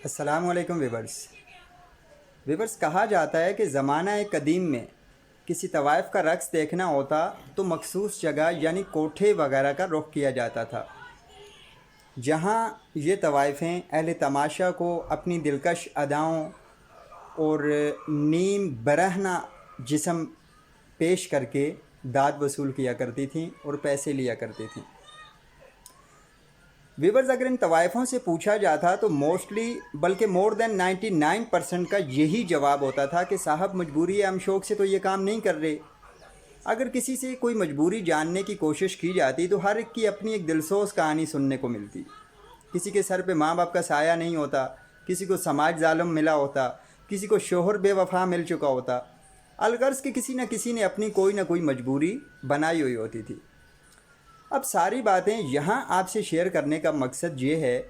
السلام علیکم ویورس کہا جاتا ہے کہ زمانہ قدیم میں کسی طوائف کا رقص دیکھنا ہوتا تو مخصوص جگہ یعنی کوٹھے وغیرہ کا رخ کیا جاتا تھا، جہاں یہ طوائفیں اہل تماشا کو اپنی دلکش اداؤں اور نیم برہنہ جسم پیش کر کے داد وصول کیا کرتی تھیں اور پیسے لیا کرتی تھیں۔ ویورز اگر ان طوائفوں سے پوچھا جاتا تو موسٹلی بلکہ مور دین 99% کا یہی جواب ہوتا تھا کہ صاحب مجبوری ہے، ہم شوق سے تو یہ کام نہیں کر رہے۔ اگر کسی سے کوئی مجبوری جاننے کی کوشش کی جاتی تو ہر ایک کی اپنی ایک دلسوز کہانی سننے کو ملتی۔ کسی کے سر پہ ماں باپ کا سایہ نہیں ہوتا، کسی کو سماج ظالم ملا ہوتا، کسی کو شوہر بے وفا مل چکا ہوتا، الغرض کہ کسی نہ کسی نے اپنی کوئی نہ کوئی مجبوری بنائی ہوئی ہوتی تھی۔ اب ساری باتیں یہاں آپ سے شیئر کرنے کا مقصد یہ ہے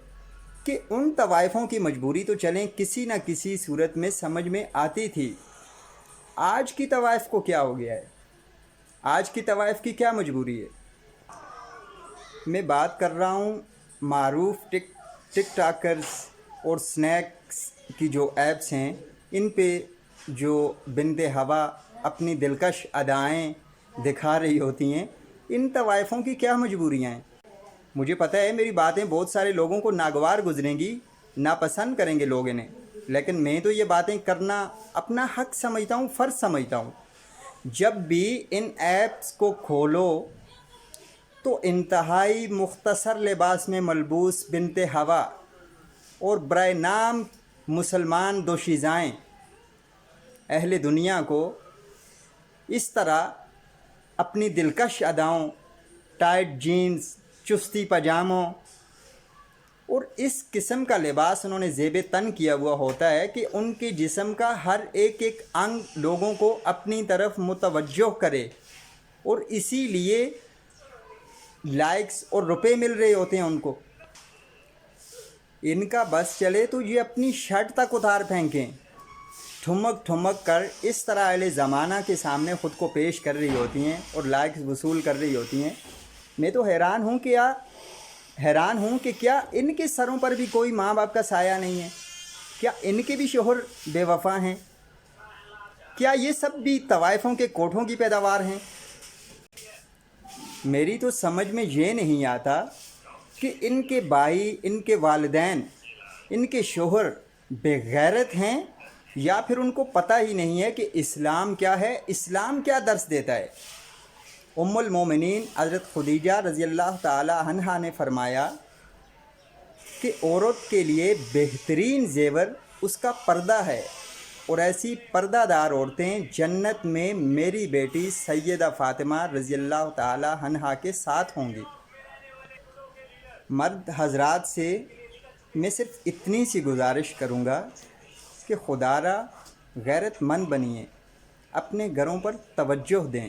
کہ ان طوائفوں کی مجبوری تو چلیں کسی نہ کسی صورت میں سمجھ میں آتی تھی، آج کی طوائف کو کیا ہو گیا ہے، آج کی طوائف کی کیا مجبوری ہے۔ میں بات کر رہا ہوں معروف ٹک ٹاکرز اور سنیکس کی جو ایپس ہیں، ان پہ جو بنت ہوا اپنی دلکش ادائیں دکھا رہی ہوتی ہیں، ان طوائفوں کی کیا مجبوریاں ہیں۔ مجھے پتہ ہے میری باتیں بہت سارے لوگوں کو ناگوار گزریں گی، ناپسند کریں گے لوگ انہیں، لیکن میں تو یہ باتیں کرنا اپنا حق سمجھتا ہوں، فرض سمجھتا ہوں۔ جب بھی ان ایپس کو کھولو تو انتہائی مختصر لباس میں ملبوس بنت ہوا اور برائے نام مسلمان دوشیزائیں اہل دنیا کو اس طرح اپنی دلکش اداؤں، ٹائٹ جینز، چستی پاجاموں اور اس قسم کا لباس انہوں نے زیب تن کیا ہوا ہوتا ہے کہ ان کے جسم کا ہر ایک انگ لوگوں کو اپنی طرف متوجہ کرے، اور اسی لیے لائکس اور روپے مل رہے ہوتے ہیں ان کو۔ ان کا بس چلے تو یہ اپنی شرٹ تک اتار پھینکیں، ٹھمک ٹھمک کر اس طرح اہل زمانہ کے سامنے خود کو پیش کر رہی ہوتی ہیں اور لائکس وصول کر رہی ہوتی ہیں۔ میں تو حیران ہوں کہ کیا ان کے سروں پر بھی کوئی ماں باپ کا سایہ نہیں ہے؟ کیا ان کے بھی شوہر بے وفا ہیں؟ کیا یہ سب بھی طوائفوں کے کوٹھوں کی پیداوار ہیں؟ میری تو سمجھ میں یہ نہیں آتا کہ ان کے بھائی، ان کے والدین، ان کے شوہر بے غیرت ہیں یا پھر ان کو پتہ ہی نہیں ہے کہ اسلام کیا ہے، اسلام کیا درس دیتا ہے۔ ام المومنین حضرت خدیجہ رضی اللہ تعالی عنہا نے فرمایا کہ عورت کے لیے بہترین زیور اس کا پردہ ہے، اور ایسی پردہ دار عورتیں جنت میں میری بیٹی سیدہ فاطمہ رضی اللہ تعالی عنہا کے ساتھ ہوں گی۔ مرد حضرات سے میں صرف اتنی سی گزارش کروں گا کہ خدا را غیرت مند بنیے، اپنے گھروں پر توجہ دیں،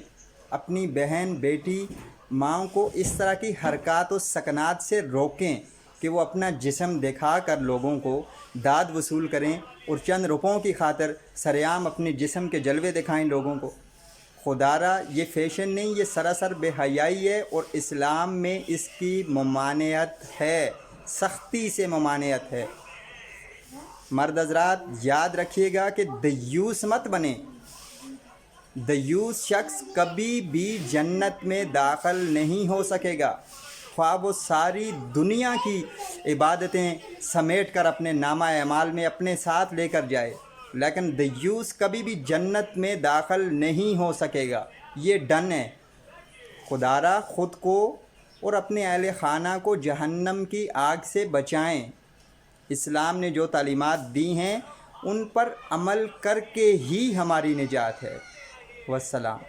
اپنی بہن، بیٹی، ماں کو اس طرح کی حرکات و سکنات سے روکیں کہ وہ اپنا جسم دکھا کر لوگوں کو داد وصول کریں اور چند روپوں کی خاطر سریعام اپنے جسم کے جلوے دکھائیں لوگوں کو۔ خدا را یہ فیشن نہیں، یہ سراسر بے حیائی ہے، اور اسلام میں اس کی ممانعت ہے، سختی سے ممانعت ہے۔ مرد حضرات یاد رکھیے گا کہ دیوس مت بنیں۔ دیوس شخص کبھی بھی جنت میں داخل نہیں ہو سکے گا، خواہ وہ ساری دنیا کی عبادتیں سمیٹ کر اپنے نامہ اعمال میں اپنے ساتھ لے کر جائے، لیکن دیوس کبھی بھی جنت میں داخل نہیں ہو سکے گا، یہ ڈن ہے۔ خدا را خود کو اور اپنے اہل خانہ کو جہنم کی آگ سے بچائیں۔ اسلام نے جو تعلیمات دی ہیں ان پر عمل کر کے ہی ہماری نجات ہے۔ والسلام۔